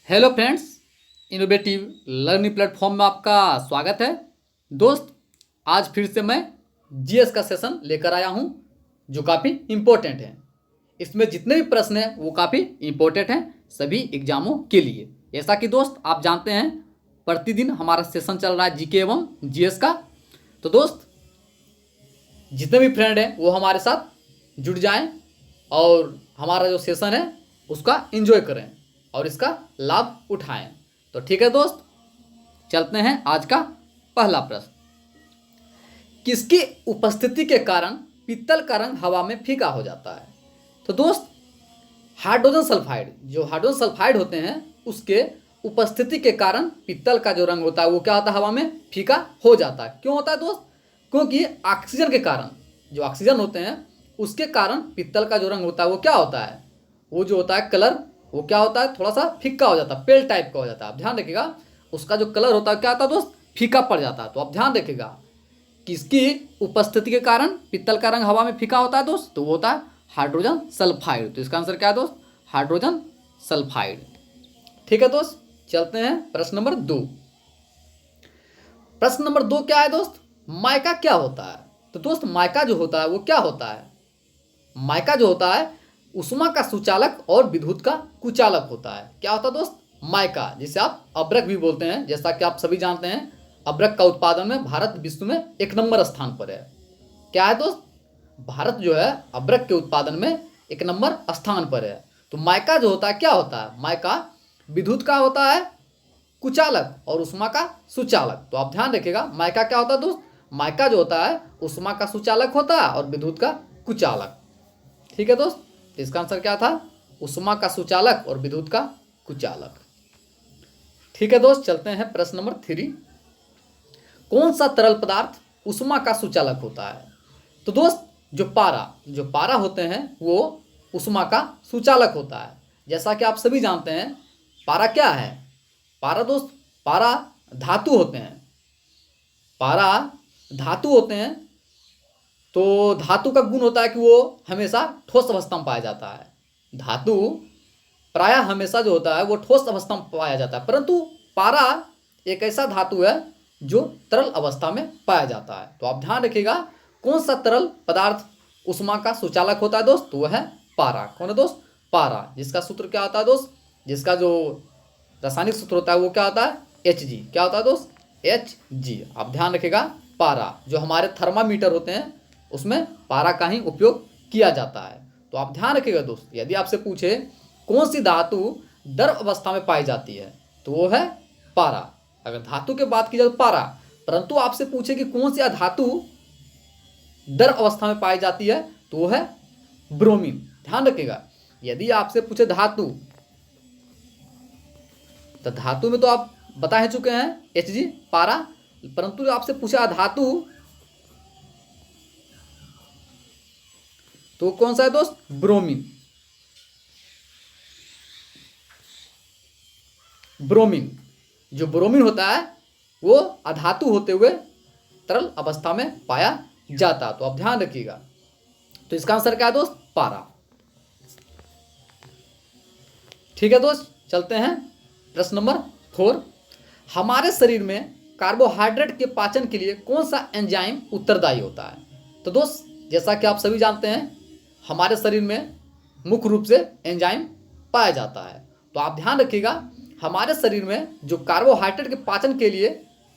Hello friends, innovative learning platform में आपका स्वागत है। दोस्त, आज फिर से मैं जीएस का सेशन लेकर आया हूं जो काफ़ी इम्पोर्टेंट है। इसमें जितने भी प्रश्न हैं वो काफ़ी इम्पोर्टेंट हैं सभी एग्जामों के लिए। जैसा कि दोस्त आप जानते हैं, प्रतिदिन हमारा सेशन चल रहा है जीके एवं जीएस का। तो दोस्त, जितने भी फ्रेंड हैं वो हमारे साथ जुड़ जाएं और हमारा जो सेशन है उसका एंजॉय करें और इसका लाभ उठाएं। तो ठीक है दोस्त, चलते हैं आज का पहला प्रश्न। किसकी उपस्थिति के कारण पीतल का रंग हवा में फीका हो जाता है? तो दोस्त, हाइड्रोजन सल्फाइड, जो हाइड्रोजन सल्फाइड होते हैं उसके उपस्थिति के कारण पीतल का जो रंग होता है वो क्या होता है, हवा में फीका हो जाता है। क्यों होता है दोस्त? क्योंकि ऑक्सीजन के कारण, जो ऑक्सीजन होते हैं उसके कारण पीतल का जो रंग होता है वो क्या होता है, वो जो होता है कलर, वो क्या होता है, थोड़ा सा फीका हो जाता है, पेल टाइप का हो जाता है। आप ध्यान रखिएगा, उसका जो कलर होता है क्या होता है दोस्त, फीका पड़ जाता है। तो आप ध्यान रखिएगा, किसकी उपस्थिति के कारण पीतल का रंग हवा में फीका होता है दोस्त, तो वो होता है हाइड्रोजन सल्फाइड। तो इसका आंसर क्या है दोस्त, हाइड्रोजन सल्फाइड। ठीक है दोस्त, चलते हैं प्रश्न नंबर 2। प्रश्न नंबर 2 क्या है दोस्त, माइका क्या होता है? तो दोस्त, माइका जो होता है वो क्या होता है? माइका जो होता है उष्मा का सुचालक और विद्युत का कुचालक होता है। क्या होता है दोस्त, माइका, जिसे आप अब्रक भी बोलते हैं। जैसा कि आप सभी जानते हैं, अब्रक का उत्पादन में भारत विश्व में 1 नंबर स्थान पर है। क्या है दोस्त, भारत जो है अब्रक के उत्पादन में 1 नंबर स्थान पर है। तो माइका जो होता है क्या होता है, माइका विद्युत का होता है कुचालक और उष्मा का सुचालक। तो आप ध्यान रखिएगा, माइका क्या होता है दोस्त, माइका जो होता है उष्मा का सुचालक होता है और विद्युत का कुचालक। ठीक है दोस्त, तो इसका आंसर क्या था, उष्मा का सुचालक और विद्युत का कुचालक। ठीक है दोस्त, चलते हैं प्रश्न नंबर 3। कौन सा तरल पदार्थ उष्मा का सुचालक होता है? तो दोस्त, जो पारा होते हैं वो उष्मा का सुचालक होता है। जैसा कि आप सभी जानते हैं, पारा क्या है, पारा दोस्त, पारा धातु होते हैं, पारा धातु होते हैं। तो धातु का गुण होता है कि वो हमेशा ठोस अवस्था में पाया जाता है। धातु प्रायः हमेशा जो होता है वो ठोस अवस्था में पाया जाता है, परंतु पारा एक ऐसा धातु है जो तरल अवस्था में पाया जाता है। तो आप ध्यान रखिएगा, कौन सा तरल पदार्थ उष्मा का सुचालक होता है दोस्त, तो वह है पारा। कौन है दोस्त, पारा, जिसका सूत्र क्या होता है दोस्त, जिसका जो रासायनिक सूत्र होता है वो क्या होता है, Hg। क्या होता है दोस्त, Hg। आप ध्यान रखिएगा, पारा, जो हमारे थर्मामीटर होते हैं उसमें पारा का ही उपयोग किया जाता है। तो आप ध्यान रखिएगा दोस्त, यदि आपसे पूछे कौन सी धातु द्रव अवस्था में पाई जाती है तो वो है पारा। अगर धातु की बात की जाए तो पारा, परंतु आपसे पूछे कि कौन सी धातु द्रव अवस्था में पाई जाती है तो वो है ब्रोमीन। ध्यान रखिएगा, यदि आपसे पूछे धातु, तो धातु में तो आप बता ही चुके हैं Hg, पारा, परंतु आपसे पूछा धातु तो कौन सा है दोस्त, ब्रोमीन। ब्रोमीन, जो ब्रोमीन होता है वो अधातु होते हुए तरल अवस्था में पाया जाता। तो आप ध्यान रखिएगा, तो इसका आंसर क्या है दोस्त, पारा। ठीक है दोस्त, चलते हैं प्रश्न नंबर 4। हमारे शरीर में कार्बोहाइड्रेट के पाचन के लिए कौन सा एंजाइम उत्तरदायी होता है? तो दोस्त, जैसा कि आप सभी जानते हैं, हमारे शरीर में मुख्य रूप से एंजाइम पाया जाता है। तो आप ध्यान रखिएगा, हमारे शरीर में जो कार्बोहाइड्रेट के पाचन के लिए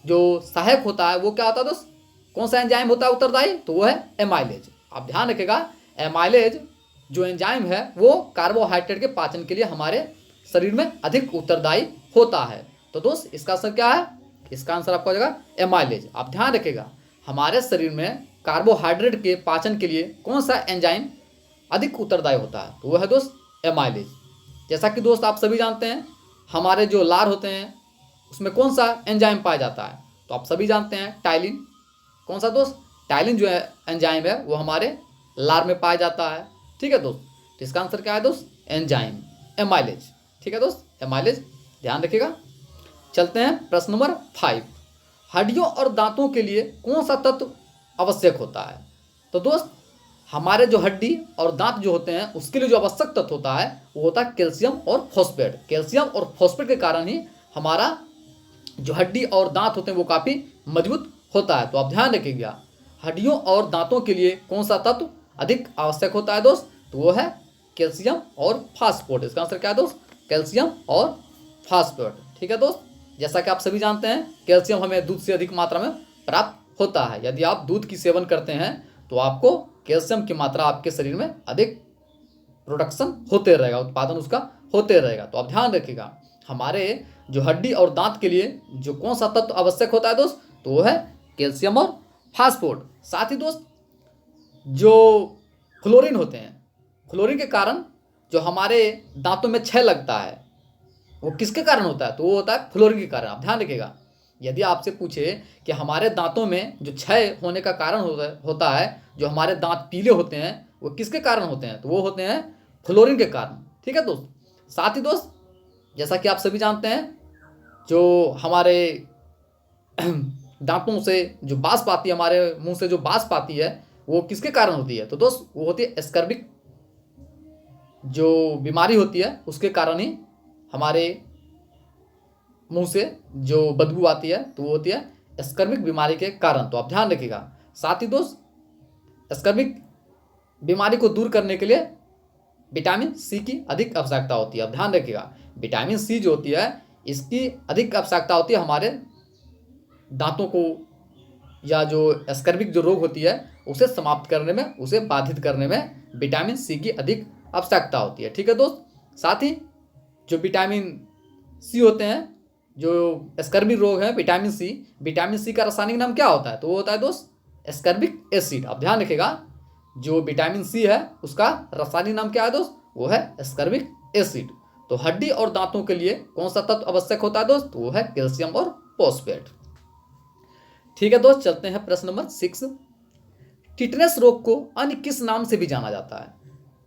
जो सहायक होता है वो क्या होता है दोस्त, कौन सा एंजाइम होता है उत्तरदायी, तो वो है एमाइलेज। आप ध्यान रखिएगा, एमाइलेज जो एंजाइम है वो कार्बोहाइड्रेट के पाचन के लिए हमारे शरीर में अधिक उत्तरदायी होता है। तो दोस्त, इसका आंसर क्या है, इसका आंसर आपका हो जाएगा एमाइलेज। आप ध्यान रखिएगा, हमारे शरीर में कार्बोहाइड्रेट के पाचन के लिए कौन सा एंजाइम अधिक उत्तरदायी होता है, तो वह है दोस्त एमाइलेज। जैसा कि दोस्त आप सभी जानते हैं, हमारे जो लार होते हैं उसमें कौन सा एंजाइम पाया जाता है, तो आप सभी जानते हैं टाइलिन। कौन सा दोस्त, टाइलिन जो है एंजाइम है वो हमारे लार में पाया जाता है। ठीक है दोस्त, तो इसका आंसर क्या है दोस्त, एंजाइम, एमाइलेज। ठीक है दोस्त, एमाइलेज, ध्यान रखिएगा। चलते हैं प्रश्न नंबर 5। हड्डियों और दांतों के लिए कौन सा तत्व आवश्यक होता है? तो दोस्त, हमारे जो हड्डी और दांत जो होते हैं उसके लिए जो आवश्यक तत्व होता है वो होता है कैल्शियम और फॉस्फेट। कैल्शियम और फॉस्फेट के कारण ही हमारा जो हड्डी और दांत होते हैं वो काफ़ी मजबूत होता है। तो आप ध्यान रखिएगा, हड्डियों और दांतों के लिए कौन सा तत्व अधिक आवश्यक होता है दोस्त? तो वो है कैल्शियम और फास्फोरेट। इसका आंसर क्या है दोस्त? कैल्शियम और फास्फोरेट। ठीक है दोस्त, जैसा कि आप सभी जानते हैं कैल्शियम हमें दूध से अधिक मात्रा में प्राप्त होता है। यदि आप दूध की सेवन करते हैं तो आपको कैल्शियम की मात्रा आपके शरीर में अधिक प्रोडक्शन होते रहेगा, उत्पादन उसका होते रहेगा। तो आप ध्यान रखिएगा, हमारे जो हड्डी और दांत के लिए जो कौन सा तत्व आवश्यक होता है दोस्त? तो वो है कैल्शियम और फास्फोरेट। साथ ही दोस्त जो फ्लोरीन होते हैं, फ्लोरीन के कारण जो हमारे दांतों में क्षय लगता है वो किसके कारण होता है? तो वो होता है फ्लोरीन के कारण। आप ध्यान रखिएगा, यदि आपसे पूछे कि हमारे दांतों में जो क्षय होने का कारण होता है, जो हमारे दांत पीले होते हैं वो किसके कारण होते हैं? तो वो होते हैं फ्लोरीन के कारण। ठीक है दोस्त, साथ ही दोस्त जैसा कि आप सभी जानते हैं जो हमारे दांतों से जो बाष्प आती है, हमारे मुंह से जो बाष्प आती है वो किसके कारण होती है? तो दोस्त वो होती है स्कर्विक जो बीमारी होती है उसके कारण ही हमारे मुंह से जो बदबू आती है तो वो होती है स्कर्विक बीमारी के कारण। तो आप ध्यान रखिएगा। साथ ही दोस्त स्कर्विक बीमारी को दूर करने के लिए विटामिन सी की अधिक आवश्यकता होती है। आप ध्यान रखिएगा, विटामिन सी जो होती है इसकी अधिक आवश्यकता होती है हमारे दांतों को या जो स्कर्विक जो रोग होती है उसे समाप्त करने में, उसे बाधित करने में विटामिन सी की अधिक आवश्यकता होती है। ठीक है दोस्त, साथ ही जो विटामिन सी होते हैं, जो स्कर्विक रोग है, विटामिन सी का रासायनिक नाम क्या होता है? तो वो होता है दोस्त स्कर्विक एसिड। आप ध्यान रखिएगा, जो विटामिन सी है उसका रासायनिक नाम क्या है दोस्त? वो है स्कर्विक एसिड। तो हड्डी और दांतों के लिए कौन सा तत्व आवश्यक होता है दोस्त? वो है कैल्शियम और फॉस्फेट। ठीक है दोस्त, चलते हैं प्रश्न नंबर 6। टिटनेस रोग को अन्य किस नाम से भी जाना जाता है?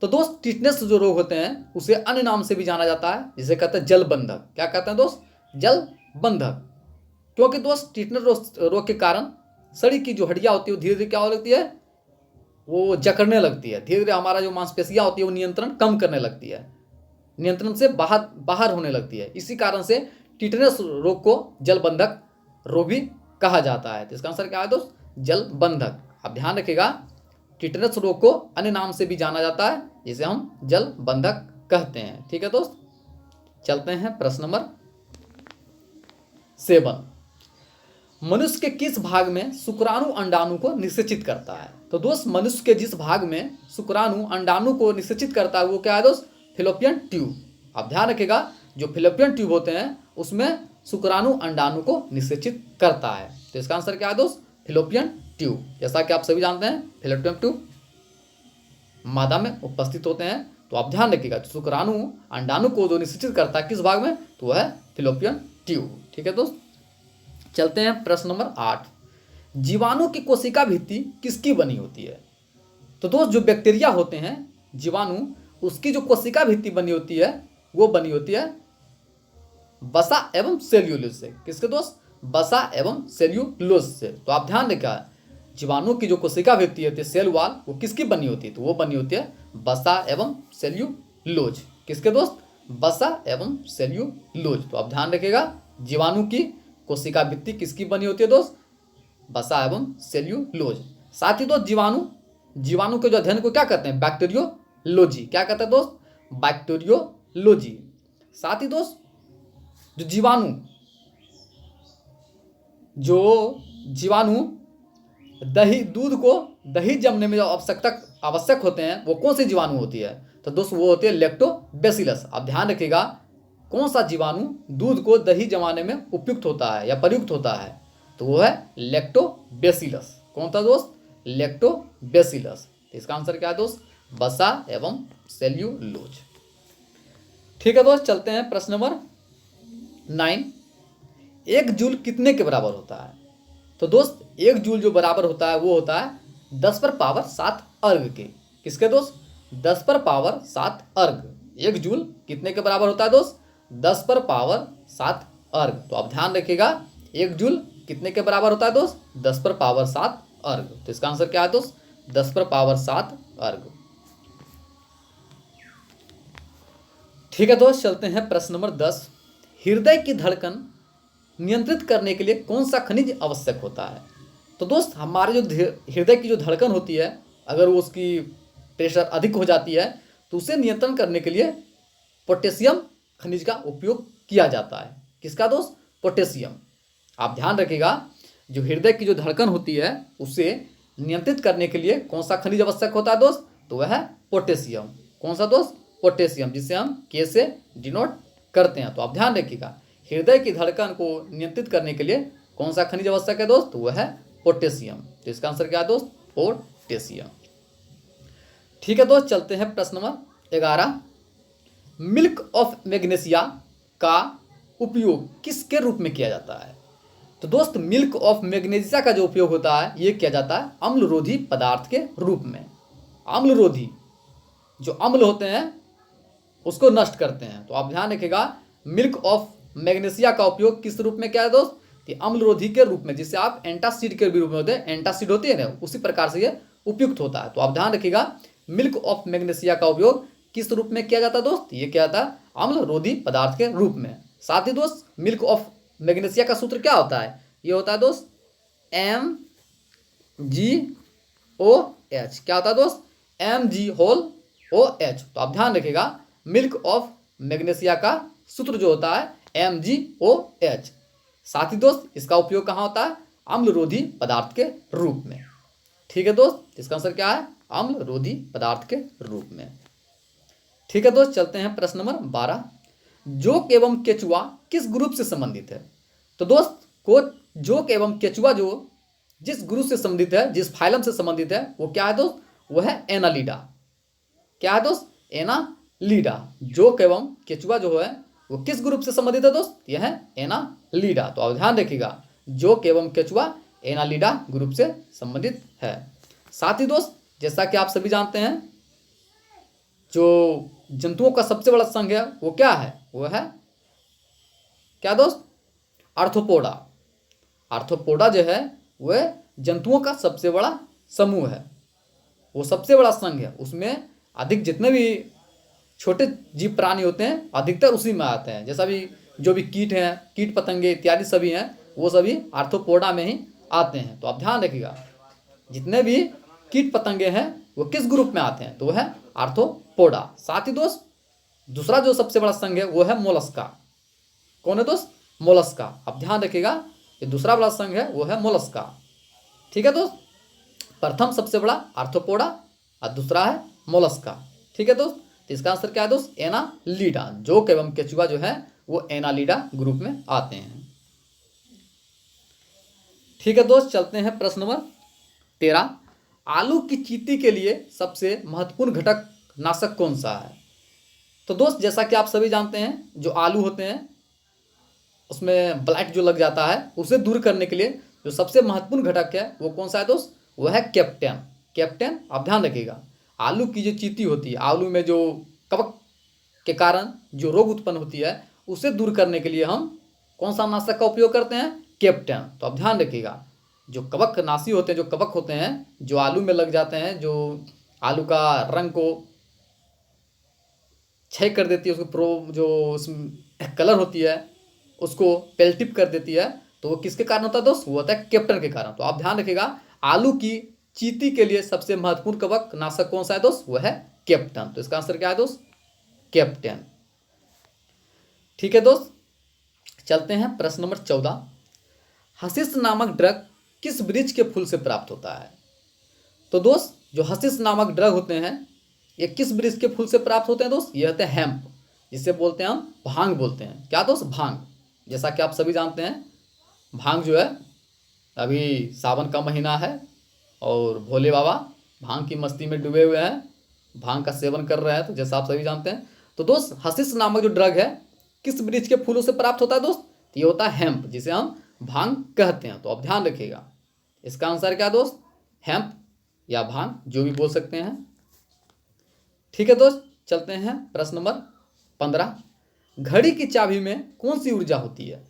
तो दोस्त टिटनेस जो रोग होते हैं उसे अन्य नाम से भी जाना जाता है, जिसे कहते हैं जल बंधक। क्या कहते हैं दोस्त? जल बंधक। क्योंकि दोस्त टिटनेस रोग के कारण शरीर की जो हड्डियां होती है वो धीरे धीरे क्या हो लगती है? वो जकड़ने लगती है। धीरे धीरे हमारा जो मांसपेशियां होती है वो नियंत्रण कम करने लगती है, नियंत्रण से बाहर होने लगती है। इसी कारण से टिटनेस रोग को जलबंधक रोग भी कहा जाता है। तो इसका आंसर क्या है दोस्त? जलबंधक। आप ध्यान रखिएगा, टिटनेस रोग को अन्य नाम से भी जाना जाता है जिसे हम जलबंधक कहते हैं। ठीक है दोस्त, चलते हैं प्रश्न नंबर 7। मनुष्य के किस भाग में शुक्राणु अंडाणु को निषेचित करता है? तो दोस्त मनुष्य के जिस भाग में शुक्राणु अंडाणु को निषेचित करता है वो क्या है दोस्त? Fallopian tube. आप ध्यान रखिएगा, जो फिलोपियन ट्यूब होते हैं उसमें शुक्राणु अंडाणु को निषेचित करता है। तो इसका आंसर क्या है दोस्त? Fallopian tube. जैसा कि आप सभी जानते हैं फिलोपियन ट्यूब मादा में उपस्थित होते हैं। तो आप ध्यान रखिएगा, शुक्राणु अंडाणु को जो निषेचित करता है किस भाग में? तो वह है फिलोपियन ट्यूब। ठीक है दोस्त, चलते हैं प्रश्न नंबर 8। जीवाणु की कोशिका भित्ति किसकी बनी होती है? तो दोस्त जो बैक्टीरिया होते हैं जीवाणु, उसकी जो कोशिका भित्ति बनी होती है वो बनी होती है वसा एवं सेल्यूलोज से। किसके दोस्त? वसा एवं सेल्यूलोज से। तो आप ध्यान रखिएगा, जीवाणु की जो कोशिका भित्ति होती है सेल वॉल वो किसकी बनी होती है? तो वो बनी होती है वसा एवं सेल्यूलोज। किसके दोस्त? वसा एवं सेल्यूलोज। तो आप ध्यान रखिएगा, जीवाणु की कोशिका भित्ति किसकी बनी होती है दोस्त? वसा एवं सेल्यूलोज। साथ ही दोस्त जीवाणु के जो अध्ययन को क्या कहते हैं? बैक्टीरियोलॉजी। क्या कहते हैं दोस्त? बैक्टीरियोलॉजी। साथ ही दोस्त जो जीवाणु दूध को दही जमने में जो आवश्यक होते हैं वो कौन सी जीवाणु होती है? तो दोस्त वो होती है लैक्टोबैसिलस। आप ध्यान रखिएगा, कौन सा जीवाणु दूध को दही जमाने में उपयुक्त होता है या प्रयुक्त होता है? तो वो है लैक्टोबैसिलस। कौन था दोस्त? लैक्टोबैसिलस। इसका आंसर क्या है दोस्त? वसा एवं सेल्यूलोज। ठीक है दोस्त, चलते हैं प्रश्न नंबर 9। 1 जूल कितने के बराबर होता है? तो दोस्त 1 जूल जो बराबर होता है वो होता है 10⁻7 अर्घ के। किसके दोस्त? 10⁻7 अर्घ। 1 जूल कितने के बराबर होता है दोस्त? 10⁻7 अर्घ। तो आप ध्यान रखिएगा, 1 जूल कितने के बराबर होता है दोस्त? 10⁻7 अर्घ। तो इसका आंसर क्या है दोस्त? 10⁻7 अर्घ। ठीक है दोस्त, चलते हैं प्रश्न नंबर 10। हृदय की धड़कन नियंत्रित करने के लिए कौन सा खनिज आवश्यक होता है? तो दोस्त हमारे जो हृदय की जो धड़कन होती है, अगर वो उसकी प्रेशर अधिक हो जाती है तो उसे नियंत्रण करने के लिए पोटेशियम खनिज का उपयोग किया जाता है। किसका दोस्त? पोटेशियम। आप ध्यान रखिएगा, जो हृदय की जो धड़कन होती है उसे नियंत्रित करने के लिए कौन सा खनिज आवश्यक होता है दोस्त? तो वह है पोटेशियम। कौन सा दोस्त? पोटेशियम, जिसे हम के से डिनोट करते हैं। तो आप ध्यान रखिएगा, हृदय की धड़कन को नियंत्रित करने के लिए कौन सा खनिज आवश्यक है दोस्त? तो वह है पोटेशियम। तो इसका आंसर क्या है दोस्त? पोटेशियम। ठीक है दोस्त, चलते हैं प्रश्न नंबर 11। मिल्क ऑफ मैग्नीशिया का उपयोग किसके रूप में किया जाता है? तो दोस्त मिल्क ऑफ मैग्नीशिया का जो उपयोग होता है ये किया जाता है अम्लरोधी पदार्थ के रूप में। अम्लरोधी, जो अम्ल होते हैं उसको नष्ट करते हैं। तो आप ध्यान रखिएगा, मिल्क ऑफ मैग्नीशिया का उपयोग किस रूप में किया है दोस्त? कि अम्लरोधी के रूप में, जिससे आप एंटासिड के रूप में होते हैं, एंटासिड होती है ना, उसी प्रकार से ये उपयुक्त होता है। तो आप ध्यान रखिएगा, मिल्क ऑफ मैग्नीशिया का उपयोग किस रूप में किया जाता है दोस्त? ये किया जाता है अम्लरोधी पदार्थ के रूप में। साथ ही दोस्त मिल्क ऑफ मैग्नीशिया का सूत्र क्या होता है? ये होता है दोस्त MgOH। क्या होता है दोस्त? Mg(OH). तो आप ध्यान रखिएगा, मिल्क ऑफ मैग्नीशिया का सूत्र जो होता है MgOH। साथ ही दोस्त इसका उपयोग कहाँ होता है? अम्लरोधी पदार्थ के रूप में। ठीक है दोस्त, इसका आंसर क्या है? अम्लरोधी पदार्थ के रूप में। ठीक है दोस्त, चलते हैं प्रश्न नंबर 12। जोक एवं केचुआ किस ग्रुप से संबंधित है? तो दोस्त को जोक एवं केचुआ जो जिस ग्रुप से संबंधित है, जिस फाइलम से संबंधित है, वो क्या है दोस्त? वो है एनालिडा। क्या है दोस्त? एनालिडा। जोक एवं केचुआ जो है वो किस ग्रुप से संबंधित है दोस्त? यह है एनालिडा। तो आप ध्यान रखिएगा, जोक एवं केचुआ एनालिडा ग्रुप से संबंधित है। साथ ही दोस्त जैसा कि आप सभी जानते हैं, जो जंतुओं का सबसे बड़ा संघ है वो क्या है? वो है क्या दोस्त? आर्थ्रोपोडा। आर्थ्रोपोडा जो है वह जंतुओं का सबसे बड़ा समूह है, वो सबसे बड़ा संघ है। उसमें अधिक जितने भी छोटे जीव प्राणी होते हैं अधिकतर उसी में आते हैं। जैसा भी जो भी कीट हैं, कीट पतंगे इत्यादि सभी हैं, वो सभी आर्थ्रोपोडा में ही आते हैं। तो आप ध्यान रखिएगा, जितने भी कीट पतंगे हैं वो किस ग्रुप में आते हैं? तो वो है आर्थ्रोपोडा। साथ ही दोस्त दूसरा जो सबसे बड़ा संघ है वो है मोलस्का। कौन है दोस्त? मोलस्का। आप ध्यान रखिएगा, ये दूसरा बड़ा संघ है वो है मोलस्का। ठीक है दोस्त, प्रथम सबसे बड़ा आर्थ्रोपोडा और दूसरा है मोलस्का। ठीक है दोस्त, तो इसका आंसर क्या है दोस्त? एनालिडा। जोक एवं केचुआ जो है वो एनालिडा ग्रुप में आते हैं। ठीक है दोस्त, चलते हैं प्रश्न नंबर 13। आलू की चींटी के लिए सबसे महत्वपूर्ण घटक नाशक कौन सा है? तो दोस्त जैसा कि आप सभी जानते हैं, जो आलू होते हैं उसमें ब्लाइट जो लग जाता है उसे दूर करने के लिए जो सबसे महत्वपूर्ण घटक है वो कौन सा है दोस्त? वो है कैप्टेन। कैप्टेन। आप ध्यान रखिएगा, आलू की जो चींटी होती है, आलू में जो कवक के कारण जो रोग उत्पन्न होती है उसे दूर करने के लिए हम कौन सा नाशक का उपयोग करते हैं? कैप्टेन। तो आप ध्यान रखिएगा, जो कवक नाशी होते हैं, जो कवक होते हैं जो आलू में लग जाते हैं, जो आलू का रंग को क्षय कर देती है, उसको जो उसमें कलर होती है उसको पेल्टिप कर देती है, तो वो किसके कारण होता है दोस्त? वो होता है कैप्टन के कारण। तो आप ध्यान रखिएगा, आलू की चींटी के लिए सबसे महत्वपूर्ण कवक नाशक कौन सा है दोस्त? वो है कैप्टन। तो इसका आंसर क्या है दोस्त? कैप्टन। ठीक है दोस्त, चलते हैं प्रश्न नंबर 14। हशीश नामक ड्रग किस वृक्ष के फूल से प्राप्त होता है? तो दोस्त जो हशीश नामक ड्रग होते हैं ये किस वृक्ष के फूल से प्राप्त होते हैं दोस्त? ये होते हैं हेम्प, जिसे बोलते हैं हम भांग बोलते हैं। क्या दोस्त? भांग। जैसा कि आप सभी जानते हैं, भांग जो है अभी सावन का महीना है और भोले बाबा भांग की मस्ती में डूबे हुए हैं, भांग का सेवन कर रहे हैं। तो जैसा आप सभी जानते हैं, तो दोस्त हशीश नामक जो ड्रग है किस वृक्ष के फूलों से प्राप्त होता है दोस्त? तो ये होता है हेम्प, जिसे हम भांग कहते हैं। तो आप ध्यान रखिएगा, इसका आंसर क्या दोस्त? हेम्प या भांग, जो भी बोल सकते हैं। ठीक है दोस्त, चलते हैं प्रश्न नंबर 15। घड़ी की चाबी में कौन सी ऊर्जा होती है?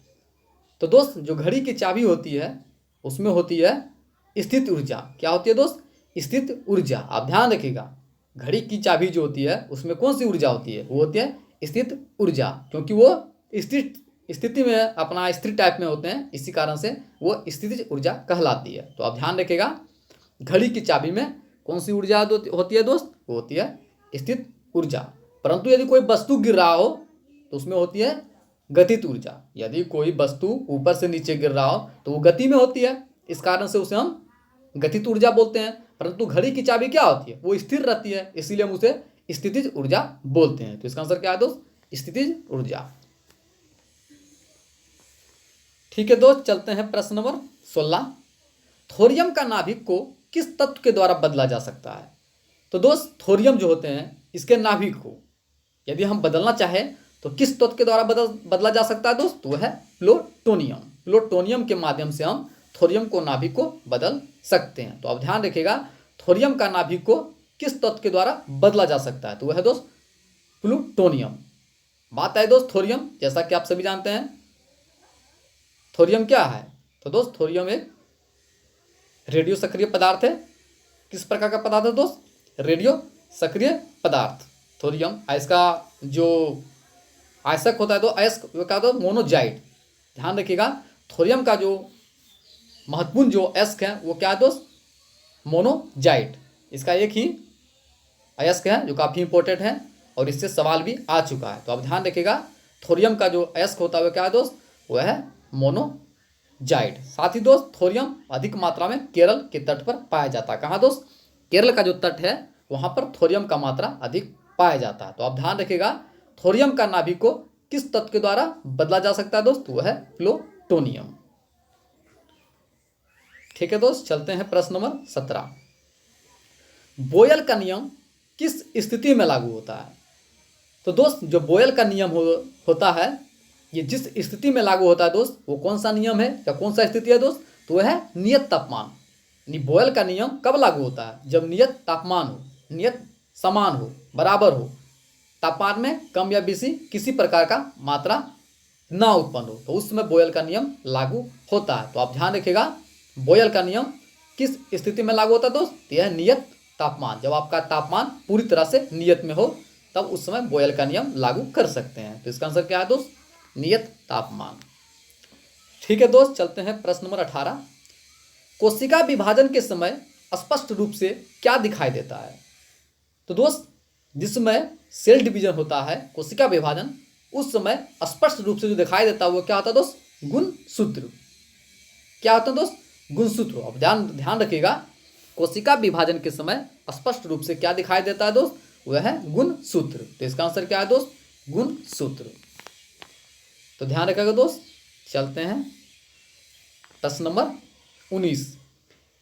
तो दोस्त जो घड़ी की चाबी होती है उसमें होती है स्थित ऊर्जा। क्या होती है दोस्त? स्थित ऊर्जा। आप ध्यान रखिएगा, घड़ी की चाबी जो होती है उसमें कौन सी ऊर्जा होती है? वो होती है स्थित ऊर्जा, क्योंकि वो स्थित स्थिति में अपना स्थिर टाइप में होते हैं, इसी कारण से वो स्थितिज ऊर्जा कहलाती है। तो आप ध्यान रखिएगा, घड़ी की चाबी में कौन सी ऊर्जा होती है दोस्त? वो होती है स्थित ऊर्जा। परंतु यदि कोई वस्तु गिर रहा हो तो उसमें होती है गतित ऊर्जा। यदि कोई वस्तु ऊपर से नीचे गिर रहा हो तो वो गति में होती है, इस कारण से उसे हम गतित ऊर्जा बोलते हैं। परंतु घड़ी की चाबी क्या होती है? वो स्थिर रहती है, इसीलिए हम उसे स्थितिज ऊर्जा बोलते हैं। तो इसका आंसर क्या है दोस्त? स्थितिज ऊर्जा। ठीक है दोस्त, चलते हैं प्रश्न नंबर 16। थोरियम का नाभिक को किस तत्व के द्वारा बदला जा सकता है? तो दोस्त थोरियम जो होते हैं इसके नाभिक को यदि हम बदलना चाहें तो किस तत्व के द्वारा बदला जा सकता है दोस्त? तो वह है प्लूटोनियम। प्लूटोनियम के माध्यम से हम थोरियम को नाभिक को बदल सकते हैं। तो अब ध्यान रखिएगा, थोरियम का नाभिक को किस तत्व के द्वारा बदला जा सकता है? तो वह है दोस्त प्लूटोनियम। बात है दोस्त थोरियम, जैसा कि आप सभी जानते हैं थोरियम क्या है? तो दोस्त थोरियम एक रेडियो सक्रिय पदार्थ है। किस प्रकार का पदार्थ है दोस्त? रेडियो सक्रिय पदार्थ। थोरियम इसका जो आयस्क होता है तो अयस्क वो क्या होता है? मोनोजाइट। ध्यान रखिएगा, थोरियम का जो महत्वपूर्ण जो अयस्क है वो क्या है दोस्त? मोनोजाइट। इसका एक ही अयस्क है जो काफ़ी इंपॉर्टेंट है और इससे सवाल भी आ चुका है। तो अब ध्यान रखिएगा, थोरियम का जो अयस्क होता है वो क्या है दोस्त? वह है मोनोजाइट। साथ ही दोस्त थोरियम अधिक मात्रा में केरल के तट पर पाया जाता है। कहाँ दोस्त? केरल का जो तट है वहाँ पर थोरियम का मात्रा अधिक पाया जाता है। तो आप ध्यान रखिएगा, थोरियम का नाभिक को किस तत्व के द्वारा बदला जा सकता है दोस्त? वह है प्लूटोनियम। ठीक है दोस्त, चलते हैं प्रश्न नंबर 17। बोयल का नियम किस स्थिति में लागू होता है? तो दोस्त जो बोयल का नियम होता है ये जिस स्थिति में लागू होता है दोस्त, वो कौन सा नियम है या कौन सा स्थिति है दोस्त? तो वह है नियत तापमान। बोयल का नियम कब लागू होता है? जब नियत तापमान हो, नियत समान हो, बराबर हो, तापमान में कम या बेसी किसी प्रकार का मात्रा ना उत्पन्न हो, तो उस समय बोयल का नियम लागू होता है। तो आप ध्यान रखिएगा, बोयल का नियम किस स्थिति में लागू होता है दोस्त? यह नियत तापमान। जब आपका तापमान पूरी तरह से नियत में हो तब उस समय बोयल का नियम लागू कर सकते हैं। तो इसका आंसर क्या है दोस्त? नियत तापमान। ठीक है दोस्त, चलते हैं प्रश्न नंबर 18। कोशिका विभाजन के समय स्पष्ट रूप से क्या दिखाई देता है? तो दोस्त जिस समय सेल डिवीजन होता है, कोशिका विभाजन, उस समय स्पष्ट रूप से जो दिखाई देता है वो क्या होता है दोस्त? गुणसूत्र। क्या होता है दोस्त? गुणसूत्र। अब ध्यान रखिएगा, कोशिका विभाजन के समय स्पष्ट रूप से क्या दिखाई देता है दोस्त? वह है गुणसूत्र। तो इसका आंसर क्या है दोस्त? गुणसूत्र। तो ध्यान रखिएगा दोस्त, चलते हैं प्रश्न नंबर 19।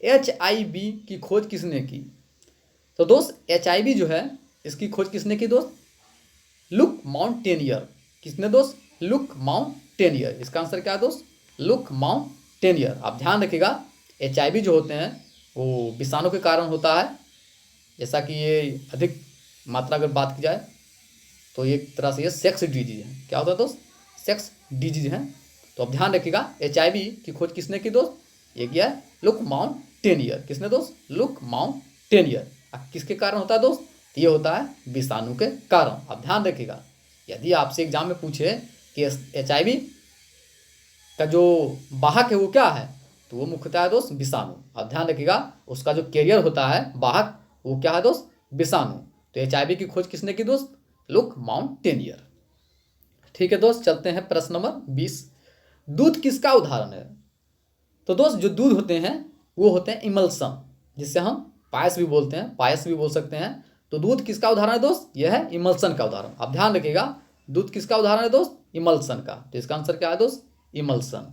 HIV की खोज किसने की? तो दोस्त HIV जो है इसकी खोज किसने की दोस्त? Look mountaineer. किसने दोस्त? Look mountaineer. इसका आंसर क्या है दोस्त? Look mountaineer. आप ध्यान रखिएगा, HIV जो होते हैं वो विषाणु के कारण होता है। जैसा कि ये अधिक मात्रा अगर बात की जाए तो एक तरह से ये सेक्स डिजीज है। क्या होता है दोस्त? सेक्स डिजीज है। तो अब ध्यान रखिएगा, HIV की खोज किसने की दोस्त? ये किया है लुक माउंटेनियर। किसने दोस्त? Look mountaineer. किसके कारण होता है दोस्त? ये होता है विषाणु के कारण। अब ध्यान रखिएगा, यदि आपसे एग्जाम में पूछे कि HIV का जो वाहक है वो क्या है, तो वो मुख्यतः है दोस्त विषाणु। अब ध्यान रखिएगा, उसका जो कैरियर होता है वाहक, वो क्या है दोस्त? विषाणु। तो HIV की खोज किसने की दोस्त? Look mountaineer. ठीक है दोस्त, चलते हैं प्रश्न नंबर 20। दूध किसका उदाहरण है? तो दोस्त जो दूध होते हैं वो होते हैं इमल्सन, जिससे हम पायस भी बोलते हैं, पायस भी बोल सकते हैं। तो दूध किसका उदाहरण है दोस्त? यह है इमल्सन का उदाहरण। अब ध्यान रखिएगा, दूध किसका उदाहरण है दोस्त? इमल्सन का। तो इसका आंसर क्या है दोस्त? इमल्सन।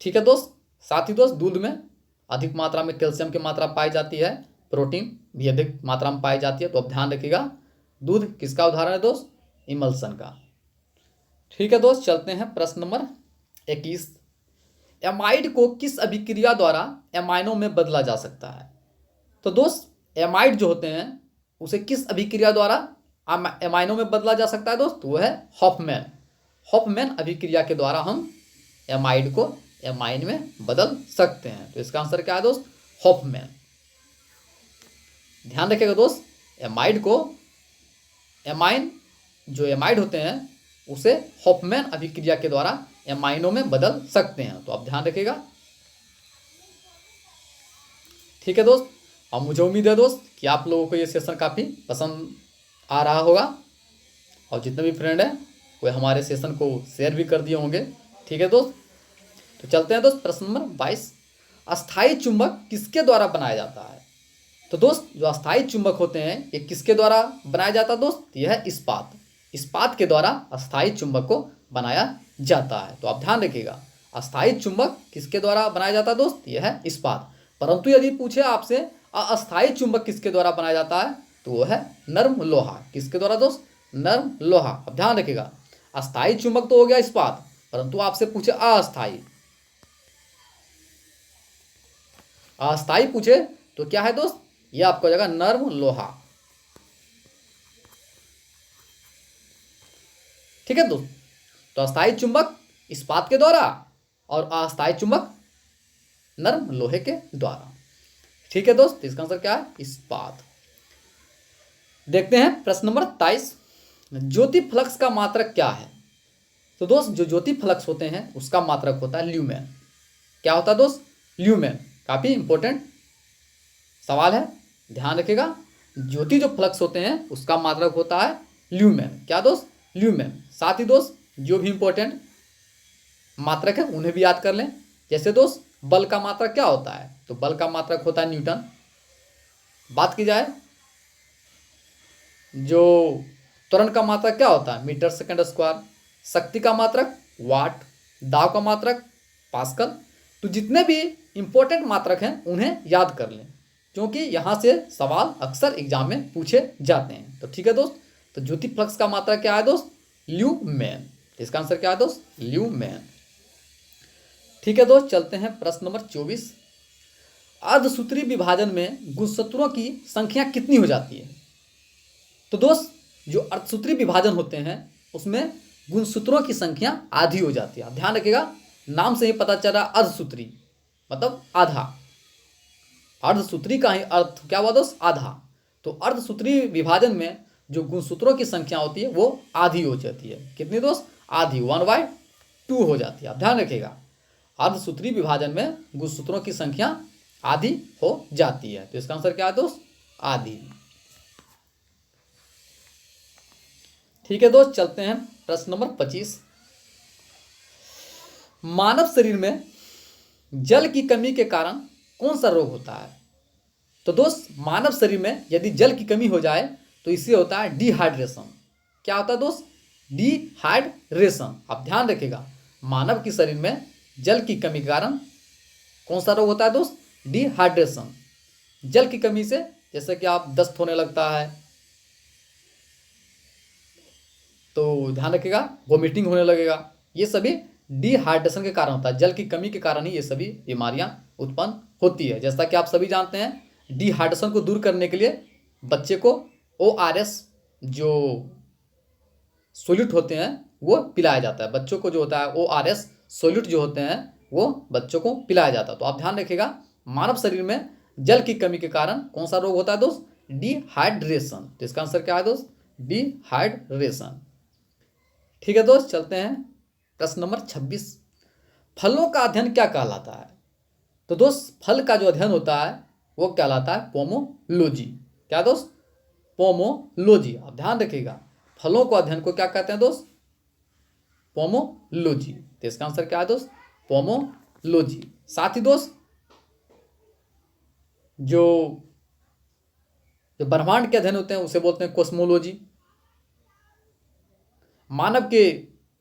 ठीक है दोस्त, साथ ही दोस्त दूध में अधिक मात्रा में कैल्शियम की मात्रा पाई जाती है, प्रोटीन भी अधिक मात्रा में पाई जाती है। तो अब ध्यान रखिएगा, दूध किसका उदाहरण है दोस्त? इमल्सन का। ठीक है दोस्त, चलते हैं प्रश्न नंबर 21। एमाइड को किस अभिक्रिया द्वारा एमाइनों में बदला जा सकता है? तो दोस्त एमाइड जो होते हैं उसे किस अभिक्रिया द्वारा एमाइनों में बदला जा सकता है दोस्त? वो है हॉफमैन। हॉफमैन अभिक्रिया के द्वारा हम एमाइड को एमाइन में बदल सकते हैं। तो इसका आंसर क्या है दोस्त? हॉफमैन। ध्यान रखिएगा दोस्त, एमाइड को एमाइन, जो एमाइड होते हैं उसे हॉफमैन अभिक्रिया के द्वारा एमाइनों में बदल सकते हैं। तो आप ध्यान रखिएगा। ठीक है दोस्त, और मुझे उम्मीद है दोस्त कि आप लोगों को ये सेशन काफ़ी पसंद आ रहा होगा, और जितने भी फ्रेंड हैं वे हमारे सेशन को शेयर भी कर दिए होंगे। ठीक है दोस्त, तो चलते हैं दोस्त प्रश्न नंबर 22। अस्थायी चुंबक किसके द्वारा बनाया जाता है? तो दोस्त जो अस्थायी चुंबक होते हैं ये किसके द्वारा बनाया जाता है दोस्त? यह है इस्पात। इस्पात के द्वारा अस्थायी चुंबक को बनाया जाता है। तो आप ध्यान रखिएगा, अस्थायी चुंबक किसके द्वारा बनाया जाता है दोस्त? यह है इस्पात। परंतु यदि पूछे आपसे अस्थायी चुंबक किसके द्वारा बनाया जाता है, तो वह है नर्म लोहा। किसके द्वारा दोस्त? नर्म लोहा। अब ध्यान रखिएगा, अस्थायी चुंबक तो हो गया इस्पात, परंतु आपसे पूछे अस्थायी, अस्थायी पूछे तो क्या है दोस्त? यह आपको हो जाएगा नर्म लोहा। ठीक है दोस्त, तो अस्थायी चुंबक इस्पात के द्वारा और अस्थायी चुंबक नर्म लोहे के द्वारा। ठीक है दोस्त, इसका आंसर क्या है? इस्पात। देखते हैं प्रश्न नंबर 23। ज्योति फ्लक्स का मात्रक क्या है? तो दोस्त जो ज्योति फ्लक्स होते हैं उसका मात्रक होता है ल्यूमेन। क्या होता है दोस्त? ल्यूमेन। काफी इंपॉर्टेंट सवाल है, ध्यान रखिएगा। ज्योति जो फ्लक्स होते हैं उसका मात्रक होता है ल्यूमेन। क्या दोस्त? ल्यूमेन। साथ ही दोस्त जो भी इंपॉर्टेंट मात्रक है उन्हें भी याद कर लें। जैसे दोस्त बल का मात्रक क्या होता है? तो बल का मात्रक होता है न्यूटन। बात की जाए जो त्वरण का मात्रक क्या होता है? Metre second square. शक्ति का मात्रक वाट। दाब का मात्रक पास्कल। तो जितने भी इंपॉर्टेंट मात्रक हैं उन्हें याद कर लें, क्योंकि यहाँ से सवाल अक्सर एग्जाम में पूछे जाते हैं। तो ठीक है दोस्त, तो ज्योति फ्लक्स का मात्रक क्या है दोस्त? ल्यूमेन। इसका आंसर क्या है दोस्त? ल्यूमेन। ठीक है दोस्त, चलते हैं प्रश्न नंबर 24। अर्धसूत्री विभाजन में गुणसूत्रों की संख्या कितनी हो जाती है? तो दोस्त जो अर्धसूत्री विभाजन होते हैं उसमें गुणसूत्रों की संख्या आधी हो जाती है। आप ध्यान रखिएगा, नाम से ही पता चल रहा अर्धसूत्री मतलब आधा। अर्धसूत्री का ही अर्थ क्या हुआ दोस्त? आधा। तो अर्धसूत्री विभाजन में जो गुणसूत्रों की संख्या होती है वो आधी हो जाती है। कितनी दोस्त? आधी, 1/2 हो जाती है। आप ध्यान रखिएगा, अर्धसूत्री विभाजन में गुणसूत्रों की संख्या आधी हो जाती है। तो इसका आंसर क्या है दोस्त? आधी। ठीक है दोस्त, चलते हैं प्रश्न नंबर 25। मानव शरीर में जल की कमी के कारण कौन सा रोग होता है? तो दोस्त मानव शरीर में यदि जल की कमी हो जाए तो इससे होता है डिहाइड्रेशन। क्या होता है दोस्त? डिहाइड्रेशन। आप ध्यान रखिएगा, मानव के शरीर में जल की कमी के कारण कौन सा रोग होता है दोस्त? डिहाइड्रेशन। जल की कमी से जैसे कि आप दस्त होने लगता है, तो ध्यान रखिएगा वोमिटिंग होने लगेगा। ये सभी डिहाइड्रेशन के कारण होता है। जल की कमी के कारण ही ये सभी बीमारियां उत्पन्न होती है। जैसा कि आप सभी जानते हैं, डिहाइड्रेशन को दूर करने के लिए बच्चे को ORS जो सोल्यूट होते हैं वो पिलाया जाता है। बच्चों को जो होता है ORS सोल्यूट जो होते हैं वो बच्चों को पिलाया जाता है। तो आप ध्यान रखिएगा, मानव शरीर में जल की कमी के कारण कौन सा रोग होता है दोस्त? डिहाइड्रेशन। तो इसका आंसर क्या है दोस्त? डिहाइड्रेशन। ठीक है दोस्त, चलते हैं प्रश्न नंबर 26। फलों का अध्ययन क्या कहलाता है? तो दोस्त फल का जो अध्ययन होता है वो कहलाता है पोमोलॉजी। क्या दोस्त? पोमोलॉजी। आप ध्यान रखिएगा, फलों को अध्ययन को क्या कहते हैं दोस्त? पोमोलॉजी। तो इसका आंसर क्या है दोस्त? पोमोलॉजी। साथ ही दोस्त जो ब्रह्मांड के अध्ययन होते हैं उसे बोलते हैं कॉस्मोलॉजी। मानव के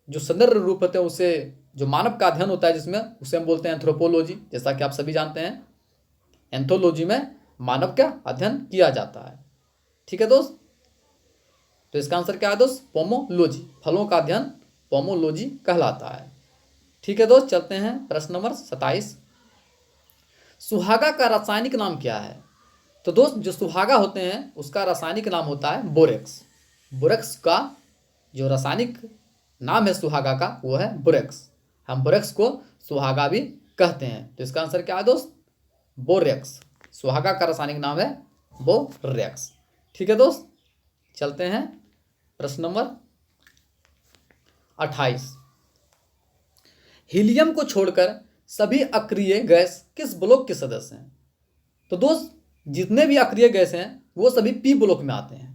जो सुंदर रूप होते हैं उसे, जो मानव का अध्ययन होता है जिसमें, उसे हम बोलते हैं एंथ्रोपोलॉजी। जैसा कि आप सभी जानते हैं, एंथ्रोलॉजी में मानव का अध्ययन किया जाता है। ठीक है दोस्त, तो इसका आंसर क्या है दोस्त? पोमोलॉजी। फलों का अध्ययन पोमोलॉजी कहलाता है। ठीक है दोस्त, चलते हैं प्रश्न नंबर 27। सुहागा का रासायनिक नाम क्या है? तो दोस्त जो सुहागा होते हैं उसका रासायनिक नाम होता है बोरेक्स। बोरेक्स का जो रासायनिक नाम है सुहागा का वो है बोरेक्स। हम बोरेक्स को सुहागा भी कहते हैं। तो इसका आंसर क्या है दोस्त? बोरेक्स। सुहागा का रासायनिक नाम है बोरेक्स। ठीक है दोस्त, चलते हैं प्रश्न नंबर 28। हीलियम को छोड़कर सभी अक्रिय गैस किस ब्लॉक के सदस्य हैं? तो दोस्त जितने भी अक्रिय गैस हैं वो सभी पी ब्लॉक में आते हैं।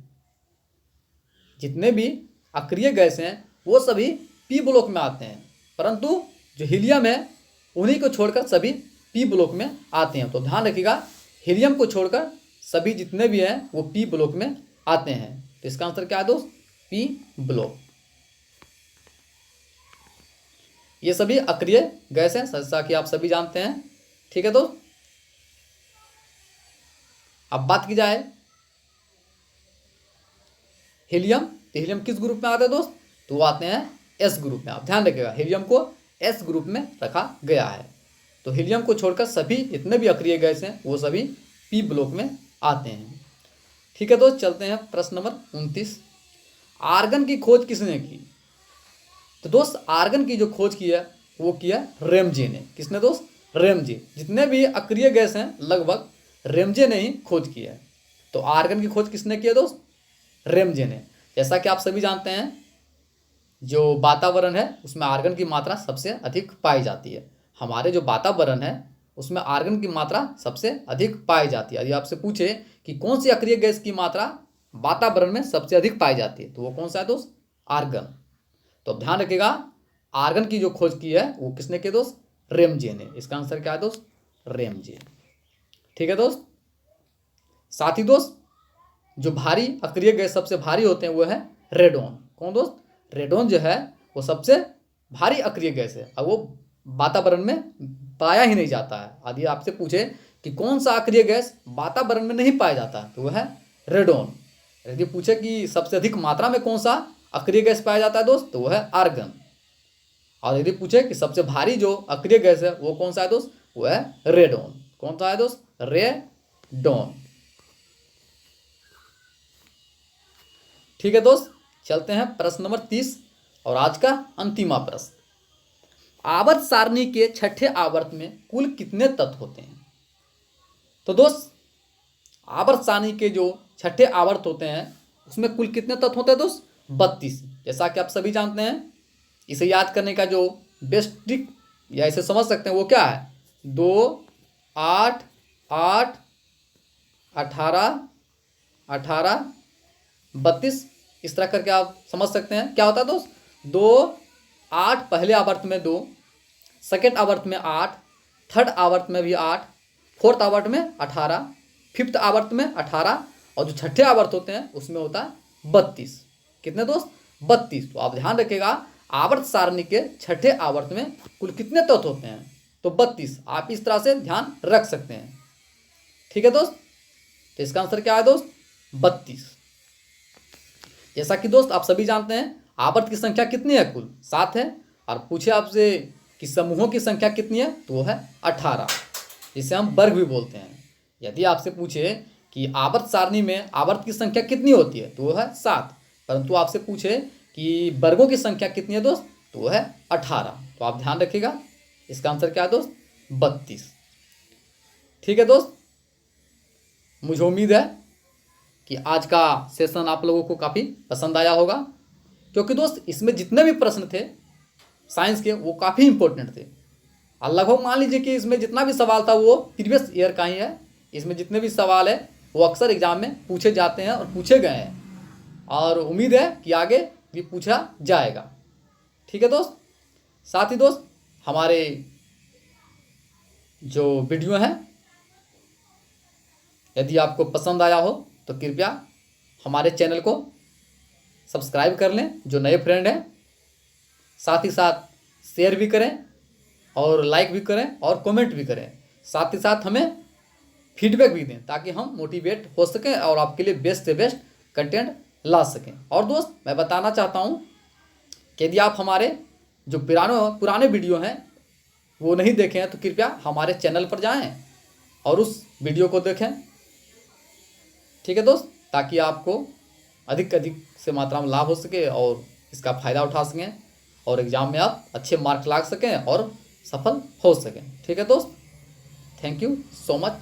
जितने भी अक्रिय गैस हैं वो सभी पी ब्लॉक में आते हैं, परंतु जो हीलियम है उन्हीं को छोड़कर सभी पी ब्लॉक में आते हैं। तो ध्यान रखिएगा, हीलियम को छोड़कर सभी जितने भी हैं वो पी ब्लॉक में आते हैं। तो इसका आंसर क्या है दोस्त? P block. ये सभी अक्रिय गैस हैं, जैसा कि आप सभी जानते हैं। ठीक है दोस्त, अब बात की जाए हीलियम, तो हीलियम किस ग्रुप में आते हैं दोस्त? तो वो आते हैं एस ग्रुप में। आप ध्यान रखिएगा, हीलियम को एस ग्रुप में रखा गया है। तो हीलियम को छोड़कर सभी जितने भी अक्रिय गैस हैं वो सभी पी ब्लॉक में आते हैं। ठीक है दोस्त, चलते हैं प्रश्न नंबर 29। आर्गन की खोज किसने की? तो दोस्त आर्गन की जो खोज की है वो किया रेमजे ने। किसने दोस्त? रेमजे। जितने भी अक्रिय गैस हैं लगभग रेमजे ने ही खोज की है। तो आर्गन की खोज किसने की है दोस्त? रेमजे ने। जैसा कि आप सभी जानते हैं जो वातावरण है उसमें आर्गन की मात्रा सबसे अधिक पाई जाती है। हमारे जो वातावरण है उसमें आर्गन की मात्रा सबसे अधिक पाई जाती है। यदि आपसे पूछे कि कौन सी अक्रिय गैस की मात्रा वातावरण में सबसे अधिक पाई जाती है तो वो कौन सा है दोस्त? आर्गन। तो अब ध्यान रखिएगा, आर्गन की जो खोज की है वो किसने की दोस्त? रेमजे ने। इसका आंसर क्या है दोस्त? रेमजे। ठीक है दोस्त, साथ ही दोस्त जो भारी अक्रिय गैस सबसे भारी होते हैं वो है रेडोन। कौन दोस्त? रेडोन जो है वो सबसे भारी अक्रिय गैस है और वो वातावरण में पाया ही नहीं जाता है। यदि आपसे पूछे कि कौन सा अक्रिय गैस वातावरण में नहीं पाया जाता तो वह है रेडोन। यदि पूछे कि सबसे अधिक मात्रा में कौन सा अक्रिय गैस पाया जाता है दोस्त तो वह है आर्गन। और यदि पूछे कि सबसे भारी जो अक्रिय गैस है वो कौन सा है दोस्त? वो है रेडोन। कौन सा है दोस्त? रेडोन। ठीक है दोस्त, चलते हैं प्रश्न नंबर 30 और आज का अंतिमा प्रश्न। आवर्त सारणी के छठे आवर्त में कुल कितने तत्व होते हैं? तो दोस्त आवर्त सारणी के जो छठे आवर्त होते हैं उसमें कुल कितने तत्व होते हैं दोस्त? 32। जैसा कि आप सभी जानते हैं, इसे याद करने का जो बेस्ट ट्रिक या इसे समझ सकते हैं वो क्या है? 2, 8, 8, 18, 18, 32 इस तरह करके आप समझ सकते हैं। क्या होता है दोस्त? 2, 8 पहले आवर्त में 2, सेकेंड आवर्त में 8, थर्ड आवर्त में भी 8, फोर्थ आवर्त में 18, फिफ्थ आवर्त में 18 और जो छठे आवर्त होते हैं उसमें होता है 32। कितने दोस्त? 32। तो आप ध्यान रखिएगा, आवर्त सारणी के छठे आवर्त में कुल कितने तत्व होते हैं? तो 32। आप इस तरह से ध्यान रख सकते हैं। ठीक है दोस्त, तो इसका आंसर क्या है दोस्त? 32। जैसा कि दोस्त आप सभी जानते हैं आवर्त की संख्या कितनी है? कुल 7 है। और पूछे आपसे कि समूहों की संख्या कितनी है तो वो है 18, जिसे हम वर्ग भी बोलते हैं। यदि आपसे पूछे कि आवर्त सारणी में आवर्त की संख्या कितनी होती है तो वो है 7, परंतु आपसे पूछे कि वर्गों की संख्या कितनी है दोस्त तो वो है 18। तो आप ध्यान रखिएगा, इसका आंसर क्या है दोस्त? 32। ठीक है दोस्त, मुझे उम्मीद है कि आज का सेशन आप लोगों को काफ़ी पसंद आया होगा, क्योंकि दोस्त इसमें जितने भी प्रश्न थे साइंस के वो काफ़ी इंपॉर्टेंट थे। और लगभग मान लीजिए कि इसमें जितना भी सवाल था वो प्रीवियस ईयर का ही है। इसमें जितने भी सवाल है वो अक्सर एग्जाम में पूछे जाते हैं और पूछे गए हैं और उम्मीद है कि आगे भी पूछा जाएगा। ठीक है दोस्त, साथ ही दोस्त हमारे जो वीडियो हैं यदि आपको पसंद आया हो तो कृपया हमारे चैनल को सब्सक्राइब कर लें जो नए फ्रेंड हैं, साथ ही साथ शेयर भी करें और लाइक भी करें और कमेंट भी करें। साथ ही साथ हमें फीडबैक भी दें ताकि हम मोटिवेट हो सकें और आपके लिए बेस्ट से बेस्ट कंटेंट ला सकें। और दोस्त मैं बताना चाहता हूं कि यदि आप हमारे जो पुराने वीडियो हैं वो नहीं देखे हैं तो कृपया हमारे चैनल पर जाएं और उस वीडियो को देखें। ठीक है दोस्त, ताकि आपको अधिक से मात्रा में लाभ हो सके और इसका फ़ायदा उठा सकें और एग्ज़ाम में आप अच्छे मार्क ला सकें और सफल हो सकें। ठीक है दोस्त, थैंक यू सो मच।